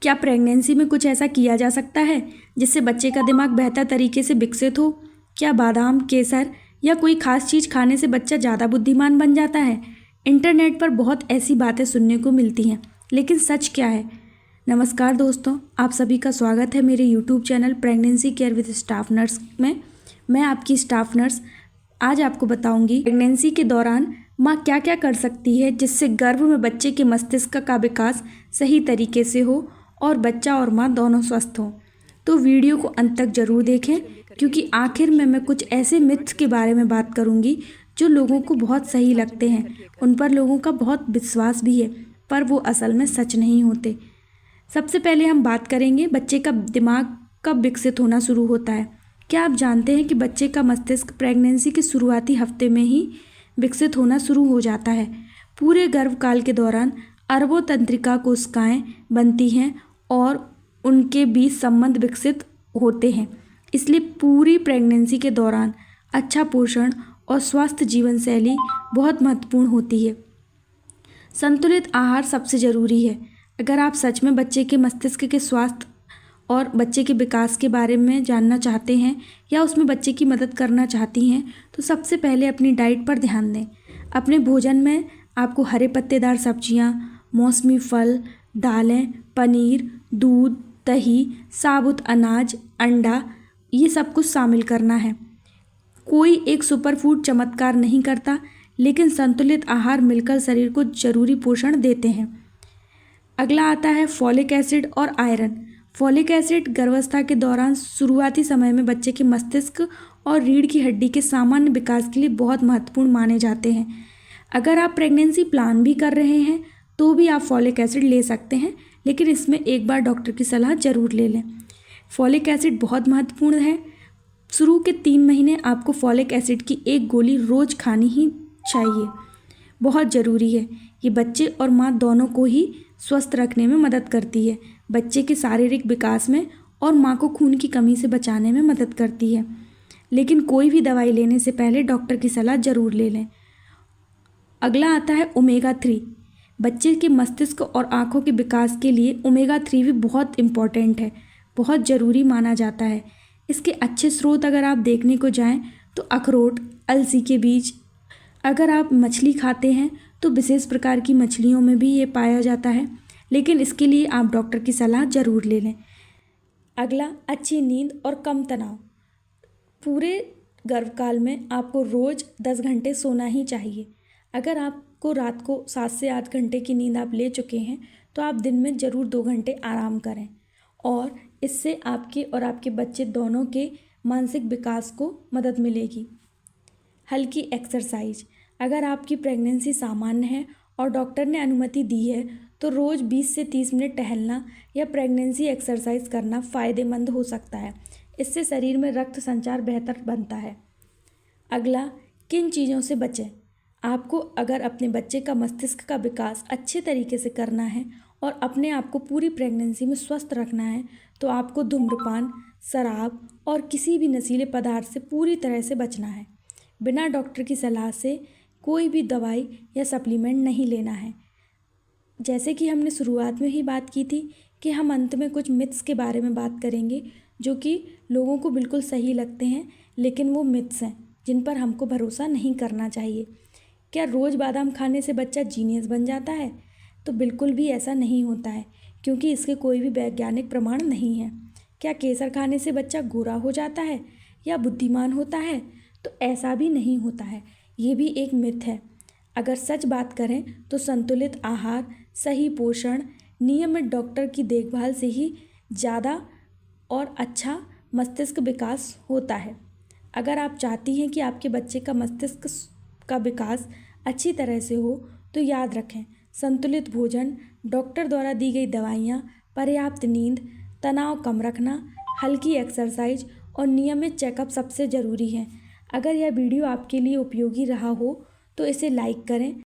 क्या प्रेगनेंसी में कुछ ऐसा किया जा सकता है जिससे बच्चे का दिमाग बेहतर तरीके से विकसित हो? क्या बादाम, केसर या कोई खास चीज़ खाने से बच्चा ज़्यादा बुद्धिमान बन जाता है? इंटरनेट पर बहुत ऐसी बातें सुनने को मिलती हैं, लेकिन सच क्या है? नमस्कार दोस्तों, आप सभी का स्वागत है मेरे YouTube channel pregnancy care with staff nurse में। मैं आपकी स्टाफ नर्स आज आपको बताऊंगी प्रेगनेंसी के दौरान माँ क्या क्या कर सकती है जिससे गर्भ में बच्चे के मस्तिष्क का विकास सही तरीके से हो और बच्चा और माँ दोनों स्वस्थ हों। तो वीडियो को अंत तक ज़रूर देखें, क्योंकि आखिर में मैं कुछ ऐसे मिथ्स के बारे में बात करूंगी जो लोगों को बहुत सही लगते हैं, उन पर लोगों का बहुत विश्वास भी है, पर वो असल में सच नहीं होते। सबसे पहले हम बात करेंगे बच्चे का दिमाग कब विकसित होना शुरू होता है। क्या आप जानते हैं कि बच्चे का मस्तिष्क प्रेगनेंसी के शुरुआती हफ्ते में ही विकसित होना शुरू हो जाता है। पूरे गर्भकाल के दौरान अरबों तंत्रिका कोशिकाएं बनती हैं और उनके बीच संबंध विकसित होते हैं। इसलिए पूरी प्रेगनेंसी के दौरान अच्छा पोषण और स्वस्थ जीवन शैली बहुत महत्वपूर्ण होती है। संतुलित आहार सबसे ज़रूरी है। अगर आप सच में बच्चे के मस्तिष्क के स्वास्थ्य और बच्चे के विकास के बारे में जानना चाहते हैं या उसमें बच्चे की मदद करना चाहती हैं, तो सबसे पहले अपनी डाइट पर ध्यान दें। अपने भोजन में आपको हरे पत्तेदार सब्जियां, मौसमी फल, दालें, पनीर, दूध, दही, साबुत अनाज, अंडा, ये सब कुछ शामिल करना है। कोई एक सुपरफूड चमत्कार नहीं करता, लेकिन संतुलित आहार मिलकर शरीर को जरूरी पोषण देते हैं। अगला आता है फॉलिक एसिड और आयरन। फॉलिक एसिड गर्भावस्था के दौरान शुरुआती समय में बच्चे के मस्तिष्क और रीढ़ की हड्डी के सामान्य विकास के लिए बहुत महत्वपूर्ण माने जाते हैं। अगर आप प्रेगनेंसी प्लान भी कर रहे हैं तो भी आप फॉलिक एसिड ले सकते हैं, लेकिन इसमें एक बार डॉक्टर की सलाह ज़रूर ले लें। फॉलिक एसिड बहुत महत्वपूर्ण है। शुरू के 3 महीने आपको फॉलिक एसिड की एक गोली रोज़ खानी ही चाहिए, बहुत ज़रूरी है। ये बच्चे और माँ दोनों को ही स्वस्थ रखने में मदद करती है, बच्चे के शारीरिक विकास में और माँ को खून की कमी से बचाने में मदद करती है। लेकिन कोई भी दवाई लेने से पहले डॉक्टर की सलाह ज़रूर ले लें। अगला आता है ओमेगा 3। बच्चे के मस्तिष्क और आँखों के विकास के लिए ओमेगा 3 भी बहुत इम्पॉर्टेंट है, बहुत ज़रूरी माना जाता है। इसके अच्छे स्रोत अगर आप देखने को जाएं तो अखरोट, अलसी के बीज, अगर आप मछली खाते हैं तो विशेष प्रकार की मछलियों में भी ये पाया जाता है, लेकिन इसके लिए आप डॉक्टर की सलाह ज़रूर ले लें। अगला, अच्छी नींद और कम तनाव। पूरे गर्भकाल में आपको रोज़ 10 घंटे सोना ही चाहिए। अगर आपको रात को 7 से 8 घंटे की नींद आप ले चुके हैं तो आप दिन में ज़रूर 2 घंटे आराम करें, और इससे आपके और आपके बच्चे दोनों के मानसिक विकास को मदद मिलेगी। हल्की एक्सरसाइज। अगर आपकी प्रेगनेंसी सामान्य है और डॉक्टर ने अनुमति दी है तो रोज़ 20 से 30 मिनट टहलना या प्रेगनेंसी एक्सरसाइज करना फ़ायदेमंद हो सकता है। इससे शरीर में रक्त संचार बेहतर बनता है। अगला, किन चीज़ों से बचें। आपको अगर अपने बच्चे का मस्तिष्क का विकास अच्छे तरीके से करना है और अपने आप को पूरी प्रेगनेंसी में स्वस्थ रखना है तो आपको धूम्रपान, शराब और किसी भी नशीले पदार्थ से पूरी तरह से बचना है। बिना डॉक्टर की सलाह से कोई भी दवाई या सप्लीमेंट नहीं लेना है। जैसे कि हमने शुरुआत में ही बात की थी कि हम अंत में कुछ मिथ्स के बारे में बात करेंगे जो कि लोगों को बिल्कुल सही लगते हैं, लेकिन वो मिथ्स हैं जिन पर हमको भरोसा नहीं करना चाहिए। क्या रोज़ बादाम खाने से बच्चा जीनियस बन जाता है? तो बिल्कुल भी ऐसा नहीं होता है, क्योंकि इसके कोई भी वैज्ञानिक प्रमाण नहीं है। क्या केसर खाने से बच्चा गोरा हो जाता है या बुद्धिमान होता है? तो ऐसा भी नहीं होता है, ये भी एक मिथ है। अगर सच बात करें तो संतुलित आहार, सही पोषण, नियमित डॉक्टर की देखभाल से ही ज़्यादा और अच्छा मस्तिष्क विकास होता है। अगर आप चाहती हैं कि आपके बच्चे का मस्तिष्क का विकास अच्छी तरह से हो तो याद रखें, संतुलित भोजन, डॉक्टर द्वारा दी गई दवाइयाँ, पर्याप्त नींद, तनाव कम रखना, हल्की एक्सरसाइज और नियमित चेकअप सबसे ज़रूरी है। अगर यह वीडियो आपके लिए उपयोगी रहा हो तो इसे लाइक करें,